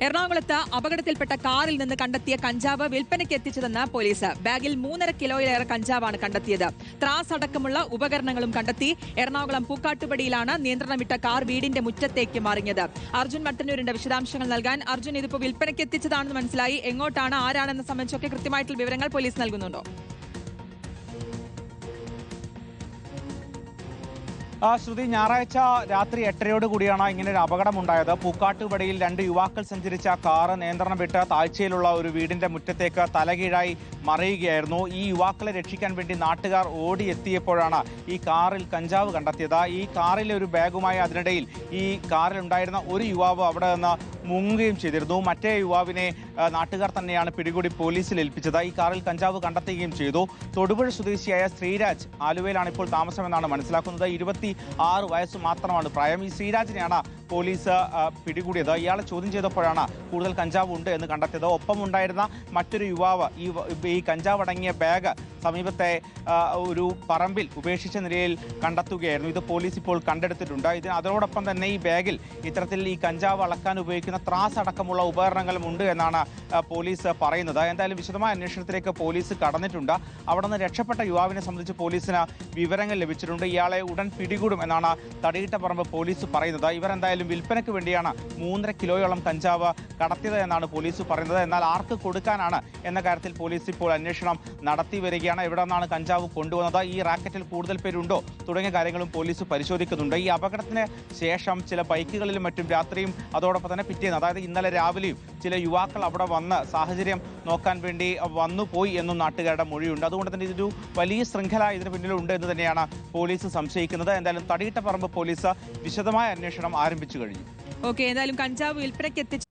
എറണാകുളത്ത് അപകടത്തിൽപ്പെട്ട കാറിൽ നിന്ന് കണ്ടെത്തിയ കഞ്ചാവ് വിൽപ്പനയ്ക്ക് എത്തിച്ചതെന്ന് പോലീസ്. ബാഗിൽ 3.5 കിലോയിലേറെ കഞ്ചാവാണ് കണ്ടെത്തിയത്. ത്രാസ് അടക്കമുള്ള ഉപകരണങ്ങളും കണ്ടെത്തി. എറണാകുളം പൂക്കാട്ടുപടിയിലാണ് നിയന്ത്രണം വിട്ട കാർ വീടിന്റെ മുറ്റത്തേക്ക് മറിഞ്ഞത്. അർജുൻ മട്ടന്നൂരിന്റെ വിശദാംശങ്ങൾ നൽകാൻ. അർജുൻ, ഇതിപ്പോൾ വിൽപ്പനയ്ക്ക് എത്തിച്ചതാണെന്ന് മനസ്സിലായി. എങ്ങോട്ടാണ്, ആരാണെന്ന് സംബന്ധിച്ചൊക്കെ കൃത്യമായിട്ടുള്ള വിവരങ്ങൾ പോലീസ് നൽകുന്നുണ്ടോ? ശ്രുതി, ഞായറാഴ്ച രാത്രി 8:30യോട് കൂടിയാണ് ഇങ്ങനെ ഒരു അപകടമുണ്ടായത്. പൂക്കാട്ടുപടിയിൽ 2 യുവാക്കൾ സഞ്ചരിച്ച കാറ് നിയന്ത്രണം വിട്ട് താഴ്ചയിലുള്ള ഒരു വീടിന്റെ മുറ്റത്തേക്ക് തലകീഴായി മറിയുകയായിരുന്നു. ഈ യുവാക്കളെ രക്ഷിക്കാൻ വേണ്ടി നാട്ടുകാർ ഓടിയെത്തിയപ്പോഴാണ് ഈ കാറിൽ കഞ്ചാവ് കണ്ടെത്തിയത്. ഈ കാറിലെ ഒരു ബാഗുമായി അതിനിടയിൽ ഈ കാറിൽ ഉണ്ടായിരുന്ന ഒരു യുവാവ് അവിടെ നിന്ന് മുങ്ങുകയും ചെയ്തിരുന്നു. മറ്റേ യുവാവിനെ നാട്ടുകാർ തന്നെയാണ് പിടികൂടി പോലീസിൽ ഏൽപ്പിച്ചത്. ഈ കാറിൽ കഞ്ചാവ് കണ്ടെത്തുകയും ചെയ്തു. തൊടുപുഴ സ്വദേശിയായ ശ്രീരാജ് ആലുവയിലാണ് ഇപ്പോൾ താമസമെന്നാണ് മനസ്സിലാക്കുന്നത്. 26 വയസ്സ് മാത്രമാണ് പ്രായം. ഈ ശ്രീരാജിനെയാണ് പോലീസ് പിടികൂടിയത്. ഇയാളെ ചോദ്യം ചെയ്തപ്പോഴാണ് കൂടുതൽ കഞ്ചാവ് ഉണ്ട് എന്ന് കണ്ടെത്തിയത്. ഒപ്പം ഉണ്ടായിരുന്ന മറ്റൊരു യുവാവ് ഈ കഞ്ചാവ് അടങ്ങിയ ബാഗ് സമീപത്തെ ഒരു പറമ്പിൽ ഉപേക്ഷിച്ച നിലയിൽ കണ്ടെത്തുകയായിരുന്നു. ഇത് പോലീസ് ഇപ്പോൾ കണ്ടെടുത്തിട്ടുണ്ട്. അതോടൊപ്പം തന്നെ ഈ ബാഗിൽ ഇത്തരത്തിൽ ഈ കഞ്ചാവ് അളക്കാൻ ഉപയോഗിക്കുന്ന ത്രാസ് അടക്കമുള്ള ഉപകരണങ്ങളും ഉണ്ട് എന്നാണ് പോലീസ് പറയുന്നത്. എന്തായാലും വിശദമായ അന്വേഷണത്തിലേക്ക് പോലീസ് കടന്നിട്ടുണ്ട്. അവിടെ നിന്ന് രക്ഷപ്പെട്ട യുവാവിനെ സംബന്ധിച്ച് പോലീസിന് വിവരങ്ങൾ ലഭിച്ചിട്ടുണ്ട്. ഇയാളെ ഉടൻ പിടികൂടും എന്നാണ് തടിയിട്ടപ്പറമ്പ് പോലീസ് പറയുന്നത്. ഇവർ എന്തായാലും വിൽപ്പനയ്ക്ക് വേണ്ടിയാണ് 3.5 കിലോയോളം കഞ്ചാവ് കടത്തിയത് എന്നാണ് പോലീസ് പറയുന്നത്. എന്നാൽ ആർക്ക് കൊടുക്കാനാണ് എന്ന കാര്യത്തിൽ പോലീസ് ഇപ്പോൾ അന്വേഷണം നടത്തി വരികയാണ്. എവിടെ നിന്നാണ് കഞ്ചാവ് കൊണ്ടുവന്നത്, ഈ റാക്കറ്റിൽ കൂടുതൽ പേരുണ്ടോ തുടങ്ങിയ കാര്യങ്ങളും പോലീസ് പരിശോധിക്കുന്നുണ്ട്. ഈ അപകടത്തിന് ശേഷം ചില ബൈക്കുകളിലും മറ്റും രാത്രിയും അതോടൊപ്പം തന്നെ പിറ്റേന്ന്, അതായത് ഇന്നലെ രാവിലെയും ചില യുവാക്കൾ അവിടെ വന്ന് സാഹചര്യം നോക്കാൻ വേണ്ടി വന്നുപോയി എന്നും നാട്ടുകാരുടെ മൊഴിയുണ്ട്. അതുകൊണ്ട് തന്നെ ഇതൊരു വലിയ ശൃംഖല ഇതിന് പിന്നിലുണ്ട് എന്ന് തന്നെയാണ് പോലീസ് സംശയിക്കുന്നത്. എന്തായാലും തടിയിട്ടപ്പറമ്പ് പോലീസ് വിശദമായ അന്വേഷണം ആരംഭിച്ചു കഴിഞ്ഞു. ഓക്കെ, എന്തായാലും കഞ്ചാവ് വിൽപ്പനയ്ക്ക് എത്തിച്ച